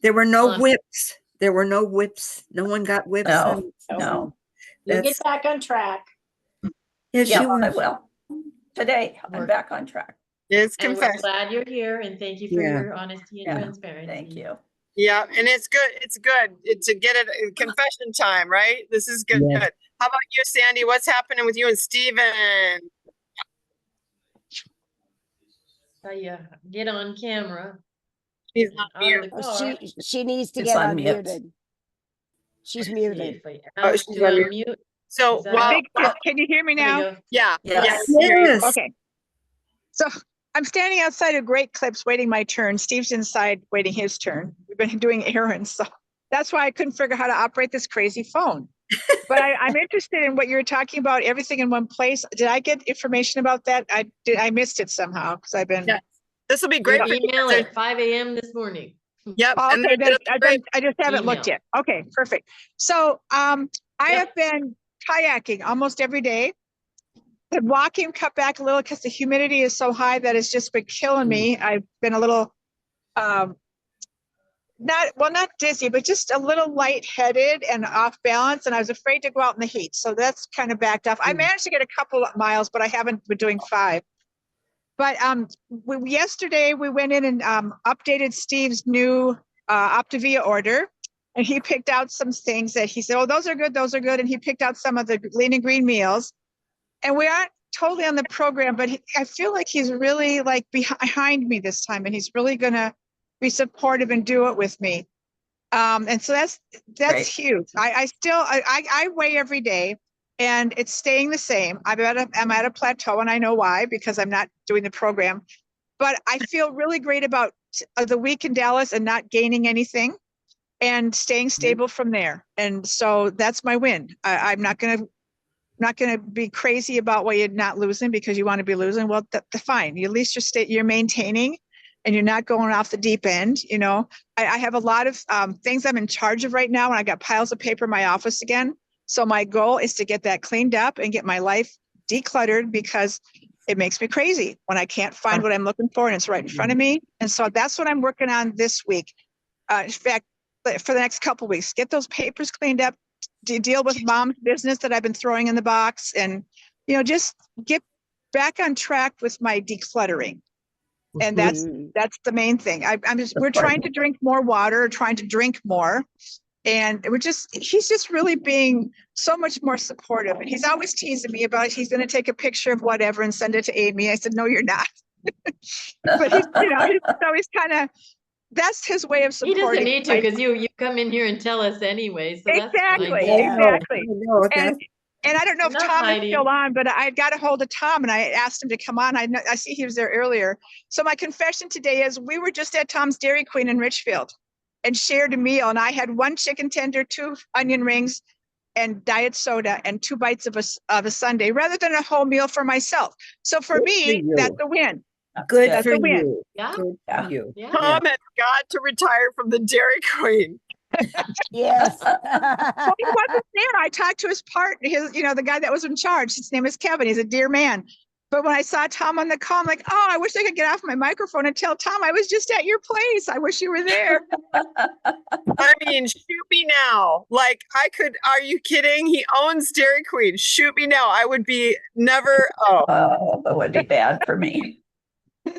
There were no Awesome. whips. There were no whips. No one got whips. No, no. You get That's, back on track. yes, Yeah, you I will. will. Today, I'm Work. back on track. It's and we're confession. glad you're here, and thank you for Yeah. your honesty and Yeah. transparency. Thank you. Yeah, and it's good. It's good to get it in confession time, right? This is good. Yes. How about you, Sandy? What's happening with you and Steven? How you get on camera. He's not out here. of the car. She needs to It's get on mute. unmuted. She's See muted. if I Oh, have she's to on mute. unmute. So, Is that well, it? Can you hear me There we now? go. yeah, Yes. Yes. Okay. So I'm standing outside of Great Clips waiting my turn. Steve's inside waiting his turn. We've been doing errands, so that's why I couldn't figure out how to operate this crazy phone. But I'm interested in what you were talking about, everything in one place. Did I get information about that? I missed it somehow because I've been. Yeah. This will be great. Your for you email because at 5 a.m. this morning. Yep. Oh, and okay, it'll be great. I just haven't looked Email. yet. Okay, perfect. So I Yep. have been kayaking almost every day. The walking cut back a little because the humidity is so high that it's just been killing me. I've been a little not dizzy, but just a little lightheaded and off balance. And I was afraid to go out in the heat. So that's kind of backed off. I managed to get a couple of miles, but I haven't been doing 5. But yesterday we went in and updated Steve's new Optavia order. And he picked out some things that he said, oh, those are good, those are good. And he picked out some of the lean and green meals. And we aren't totally on the program, but I feel like he's really like behind me this time. And he's really going to be supportive and do it with me. And so that's Great. huge. I weigh every day and it's staying the same. I'm at a plateau and I know why, because I'm not doing the program, but I feel really great about the week in Dallas and not gaining anything and staying stable from there. And so that's my win. I'm not going to be crazy about why you're not losing because you want to be losing. Well, fine. At least you're maintaining and you're not going off the deep end. You know, I have a lot of things I'm in charge of right now, and I got piles of paper in my office again. So my goal is to get that cleaned up and get my life decluttered because it makes me crazy when I can't find what I'm looking for and it's right in front of me. And so that's what I'm working on this week. In fact, for the next couple of weeks, get those papers cleaned up, deal with mom's business that I've been throwing in the box, and, you know, just get back on track with my decluttering. And that's the main thing. We're trying to drink more water, trying to drink more. And he's just really being so much more supportive. And he's always teasing me about it. He's going to take a picture of whatever and send it to Amy. I said, no, you're not. But he's always kind of, that's his way of supporting. He doesn't need to, because you come in here and tell us anyway. So exactly, that's exactly. And I don't know if Tom is still on, but I got a hold of Tom and I asked him to come on. I see he was there earlier. So my confession today is we were just at Tom's Dairy Queen in Richfield and shared a meal. And I had 1 chicken tender, 2 onion rings, and diet soda, and 2 bites of a sundae, rather than a whole meal for myself. So for me, that's a win. Good That's for a win. you. Yeah. Good for you. Yeah. Tom has got to retire from the Dairy Queen. Yes. Well, he wasn't there. I talked to his partner, the guy that was in charge. His name is Kevin. He's a dear man. But when I saw Tom on the call, I'm like, oh, I wish I could get off my microphone and tell Tom I was just at your place. I wish you were there. I mean, shoot me now. Like, are you kidding? He owns Dairy Queen. Shoot me now. I would be never. Oh, that would be bad for me.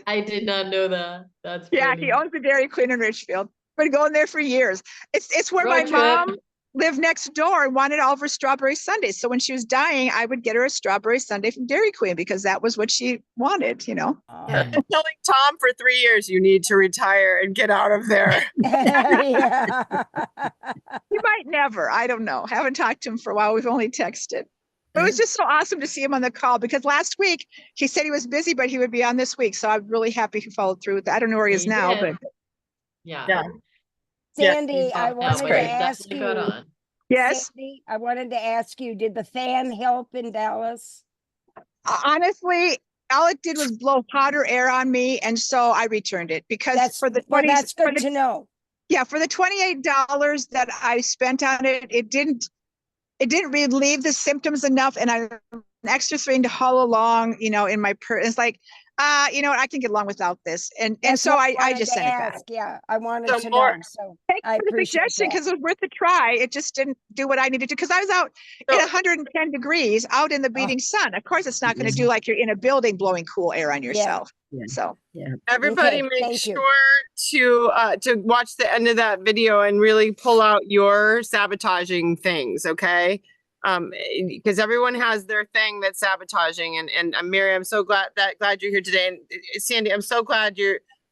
I did not know that. That's Yeah, funny. he owns the Dairy Queen in Richfield. Been going there for years. It's where my Road trip. mom lived next door and wanted all of her strawberry sundaes. So when she was dying, I would get her a strawberry sundae from Dairy Queen because that was what she wanted, you know. I'm telling Tom for 3 years, you need to retire and get out of there. Yeah. He might never. I don't know. Haven't talked to him for a while. We've only texted. But it was just so awesome to see him on the call because last week he said he was busy, but he would be on this week. So I'm really happy he followed through with that. I don't know where he is He now, did. but Yeah. Sandy, I wanted to Great. ask Definitely you. got on. yes. Sandy, I wanted to ask you, did the fan help in Dallas? Honestly, all it did was blow hotter air on me, and so I returned it because That's for the well, 20, that's for good the, to know. yeah, for the $28 that I spent on it, it didn't relieve the symptoms enough, and I an extra thing to haul along, in my It's like, what, I can get along without this, and That's so what I wanted just to sent it back. ask. Yeah, I wanted So to more- know. So Thanks I for the appreciate suggestion that. because it was worth a try. It just didn't do what I needed to because I was out So- at 110 degrees out in the beating sun. Of course, it's not going to do like you're in a building blowing cool air on yourself. Yeah. So Everybody Okay, make thank you. sure to watch the end of that video and really pull out your sabotaging things, okay? Because everyone has their thing that's sabotaging, and Mary, I'm so glad you're here today, and Sandy, I'm so glad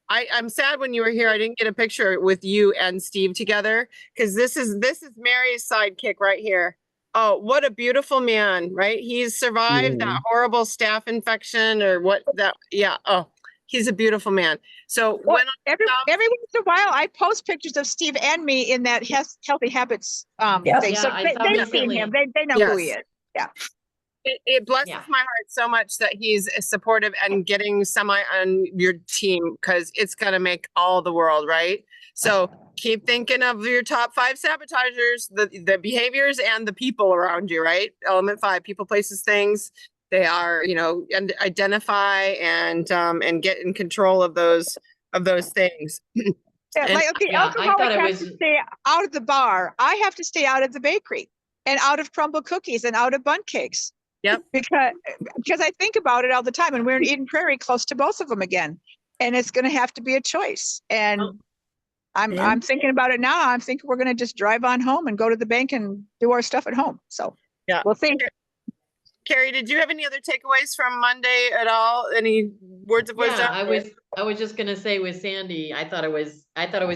I'm sad when you were here I didn't get a picture with you and Steve together, because this is Mary's sidekick right here. Oh, what a beautiful man, right? He's survived that horrible staph infection or what that, yeah. Oh, he's a beautiful man. So well, when every once in a while, I post pictures of Steve and me in that Healthy Habits Yeah. thing. Yeah, So I saw they've recently. seen him. They know who he Yes. is. Yeah. it blesses Yeah. my heart so much that he's supportive and getting semi on your team, because it's going to make all the world, right? So keep thinking of your top 5 sabotagers, the behaviors and the people around you, right? Element 5, people, places, things. They are, and identify and get in control of those things. Yeah, And- like the Yeah, I thought alcoholic it has was- to stay out of the bar. I have to stay out of the bakery and out of crumble cookies and out of bun cakes. Yep. Because I think about it all the time, and we're in Eden Prairie, close to both of them again, and it's going to have to be a choice. And Oh. I'm thinking about it now. I'm thinking we're going to just drive on home and go to the bank and do our stuff at home. So Yeah. we'll see. Carrie, did you have any other takeaways from Monday at all? Any words of wisdom? Yeah, I was just gonna say with Sandy, I thought it was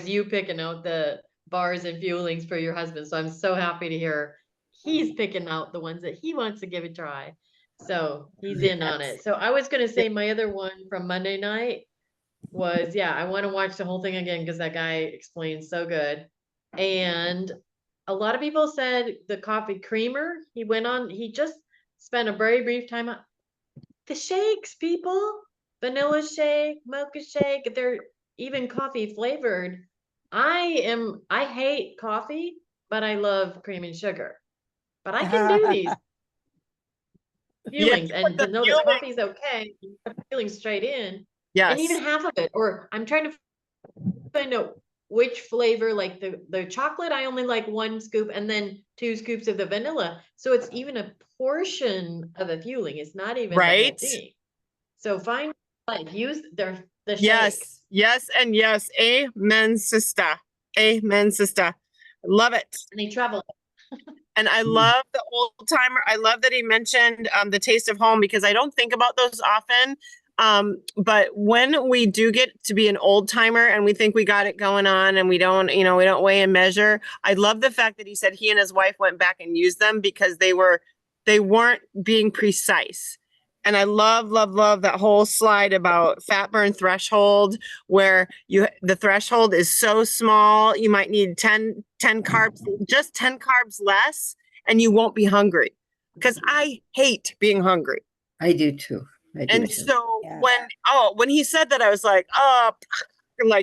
you picking out the bars and fuelings for your husband. So I'm so happy to hear he's picking out the ones that he wants to give a try. So he's in on it. So I was gonna say my other one from Monday night was, yeah, I want to watch the whole thing again because that guy explained so good. And a lot of people said the coffee creamer, he just spent a very brief time on the shakes, people. Vanilla shake, mocha shake, they're even coffee flavored. I hate coffee, but I love cream and sugar. But I can do these feelings and to know that coffee's okay, you put feelings straight in. Yes. And even half of it, or I'm trying to find out which flavor, like the chocolate, I only like 1 scoop and then 2 scoops of the vanilla. So it's even a portion of a fueling. It's not even the whole Right. thing. So find, like, use the shake. Yes. Yes. And yes. Amen, sister. Amen, sister. Love it. And they travel. And I love the old timer. I love that he mentioned the taste of home because I don't think about those often. But when we do get to be an old timer and we think we got it going on and we don't weigh and measure, I love the fact that he said he and his wife went back and used them because they weren't being precise. And I love that whole slide about fat burn threshold where the threshold is so small, you might need 10 carbs, just 10 carbs less, and you won't be hungry. Because I hate being hungry. I do too. And so Yeah. when he said that, I was like,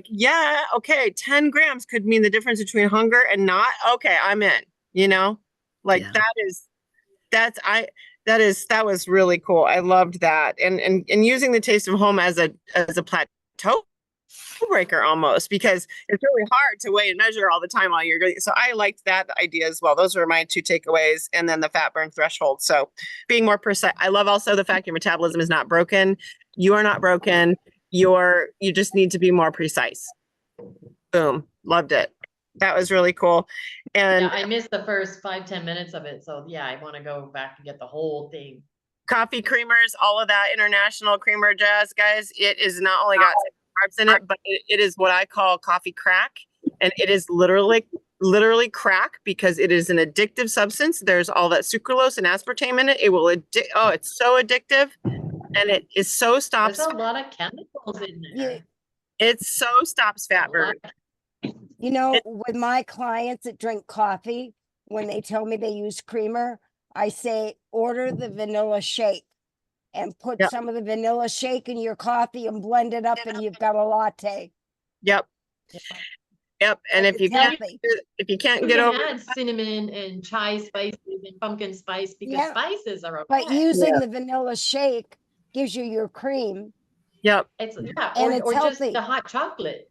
yeah, okay, 10 grams could mean the difference between hunger and not. Okay, I'm in, Yeah. That was really cool. I loved that. And using the taste of home as a plateau breaker almost, because it's really hard to weigh and measure all the time while you're going. So I liked that idea as well. Those were my 2 takeaways. And then the fat burn threshold. So being more precise. I love also the fact your metabolism is not broken. You are not broken. You just need to be more precise. Boom. Loved it. That was really cool. And Yeah, I missed the first 5-10 minutes of it. So yeah, I want to go back and get the whole thing. coffee creamers, all of that international creamer jazz, guys, it is not only got carbs in it, but it is what I call coffee crack. And it is literally crack because it is an addictive substance. There's all that sucralose and aspartame in it. It will it's so addictive. And it is so stops. There's a lot of chemicals in there. It so stops fat burn. You know, with my clients that drink coffee, when they tell me they use creamer, I say, order the vanilla shake and put some of the vanilla shake in your coffee and blend it up and you've got a latte. Yep. And if you can't get over add cinnamon and chai spices and pumpkin spice because spices are okay. But using the vanilla shake gives you your cream. Yep. It's and or it's just healthy. the hot chocolate.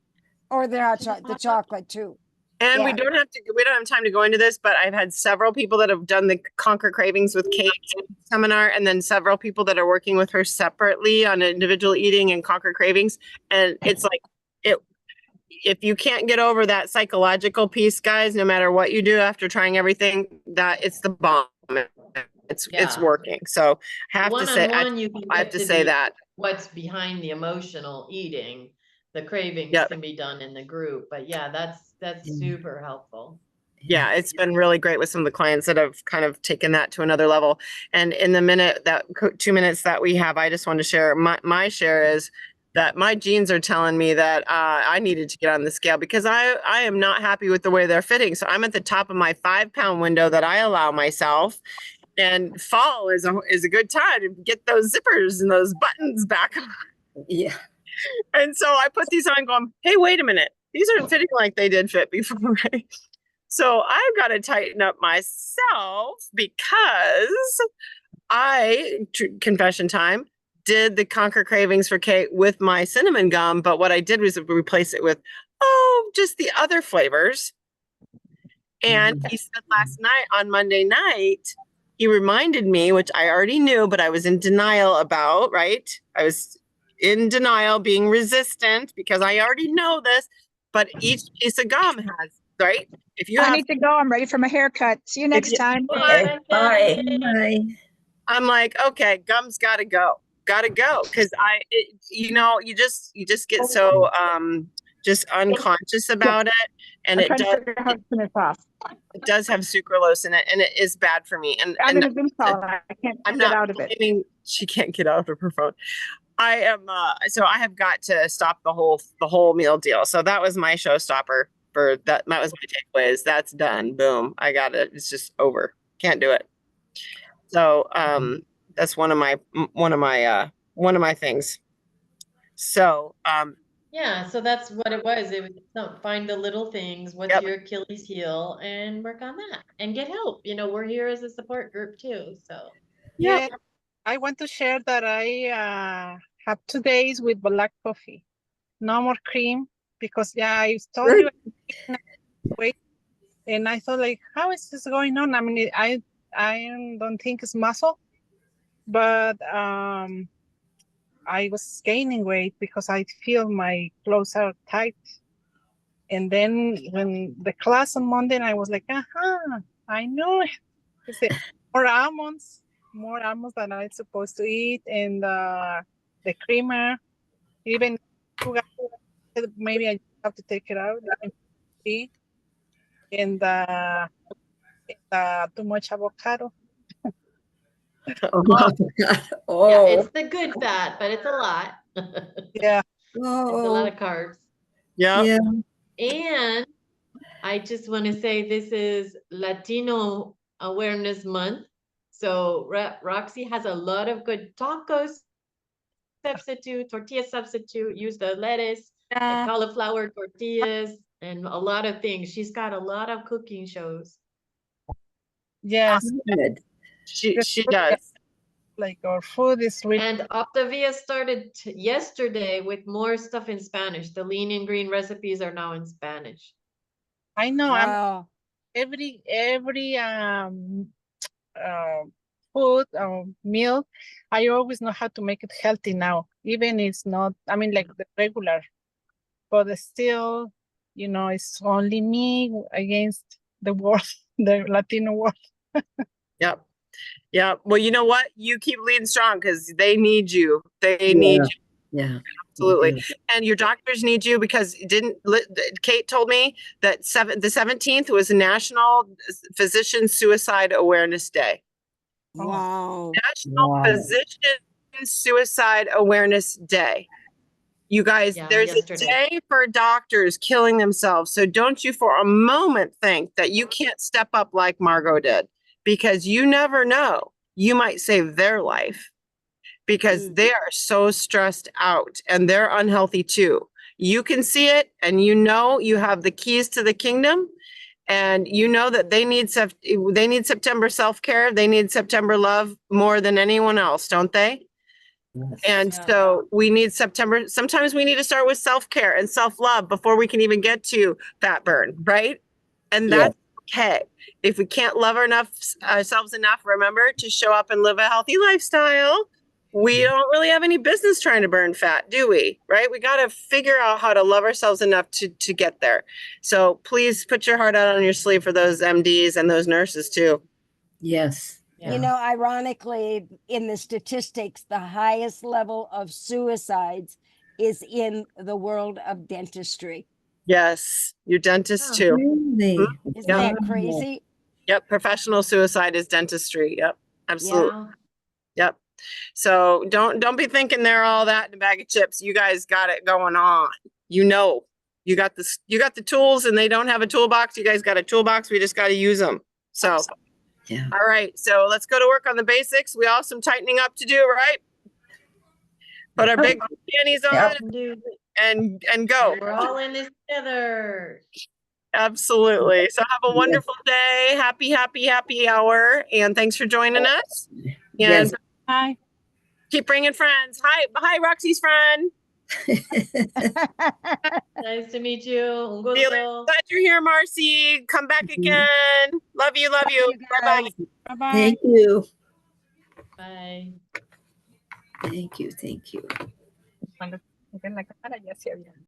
Or the chocolate too. And we don't have time to go into this, but I've had several people that have done the Conquer Cravings with Kate seminar, and then several people that are working with her separately on individual eating and Conquer Cravings. And it's like, if you can't get over that psychological piece, guys, no matter what you do after trying everything, that it's the bomb. It's working. So I have to say that. What's behind the emotional eating, the cravings can be done in the group, but that's super helpful. Yeah, it's been really great with some of the clients that have kind of taken that to another level. And in the 2 minutes that we have, I just want to share my share is that my genes are telling me that I needed to get on the scale because I am not happy with the way they're fitting. So I'm at the top of my 5-pound window that I allow myself. And fall is a good time to get those zippers and those buttons back on. Yeah. And so I put these on going, hey, wait a minute. These aren't fitting like they did fit before. Right? So I've got to tighten up myself because confession time, did the Conquer Cravings for Kate with my cinnamon gum. But what I did was replace it with Oh, just the other flavors. And he said last night on Monday night, he reminded me, which I already knew, but I was in denial about, right? I was in denial, being resistant because I already know this, but each piece of gum has, right? If you I have, need to go. I'm ready for my haircut. See you next you- time. Okay, bye. Bye. I'm like, okay, gum's gotta go. Cause you know, you just get so, just unconscious about it. And I'm trying to figure out how to turn this off. it does have sucralose in it and it is bad for me. I'm And in a Zoom call. I can't I'm get not out of it. blaming, she can't get out of her phone. I am, so I have got to stop the whole meal deal. So that was my showstopper for that. That was my takeaway is that's done. Boom. I got it. It's just over. Can't do it. So, that's one of my things. So, Yeah, so that's what it was. It was find the little things, what's Yep. your Achilles heel, and work on that and get help. You know, we're here as a support group too. So Yeah, I want to share that I have 2 days with black coffee. No more cream because I told you wait, and I thought like, how is this going on? I mean, I don't think it's muscle, but I was gaining weight because I feel my clothes are tight. And then when the class on Monday, I was like, I know it. It's more almonds than I'm supposed to eat, and the creamer, even sugar, maybe I have to take it out. And too much avocado. yeah, Oh, it's the good fat, but it's a lot. Yeah. It's a lot oh, of carbs. yeah. And I just want to say this is Latino Awareness Month. So Roxy has a lot of good tacos substitute, tortilla substitute, use the lettuce, the cauliflower tortillas, and a lot of things. She's got a lot of cooking shows. Yes, Good. she does. like our food is really And Optavia started yesterday with more stuff in Spanish. The lean and green recipes are now in Spanish. I know Wow. every food or meal, I always know how to make it healthy now. Even it's not, I mean, like the regular, but it's still, you know, it's only me against the world, the Latino world. Yep. Yeah. Well, you know what? You keep leading strong because they need you. They need you. Yeah. Absolutely. And your doctors need you because Kate told me that the 17th was National Physician Suicide Awareness Day. Wow. National Physician Suicide Awareness Day. You guys, there's yesterday. a day for doctors killing themselves. So don't you for a moment think that you can't step up like Margot did, because you never know. You might save their life because they are so stressed out and they're unhealthy too. You can see it and you know you have the keys to the kingdom. And you know that they need September self-care. They need September love more than anyone else, don't they? And so we need September. Sometimes we need to start with self-care and self-love before we can even get to fat burn, right? And that's okay. If we can't love ourselves enough, remember to show up and live a healthy lifestyle. We don't really have any business trying to burn fat, do we? Right? We got to figure out how to love ourselves enough to get there. So please put your heart out on your sleeve for those MDs and those nurses too. Yes. You know, ironically, in the statistics, the highest level of suicides is in the world of dentistry. Yes, your dentist too. Really? Isn't that crazy? Yep, professional suicide is dentistry. Yep, absolutely. Yeah. Yep. So don't be thinking they're all that in a bag of chips. You guys got it going on. You know, you got the tools and they don't have a toolbox. You guys got a toolbox. We just got to use them. So, Yeah. all right. So let's go to work on the basics. We all have some tightening up to do, right? Put our big panties on and go. We're all in this together. Absolutely. So have a wonderful day. Happy, happy, happy hour. And thanks for joining us. And Yes. Hi. keep bringing friends. Hi, Roxy's friend. Nice to meet you. Un Feel gusto. glad you're here, Marcy. Come back again. Love you. Love you. Bye-bye. Bye-bye. Thank you. Bye. Thank you. Thank you. Cuando tengan la cámara ya se había.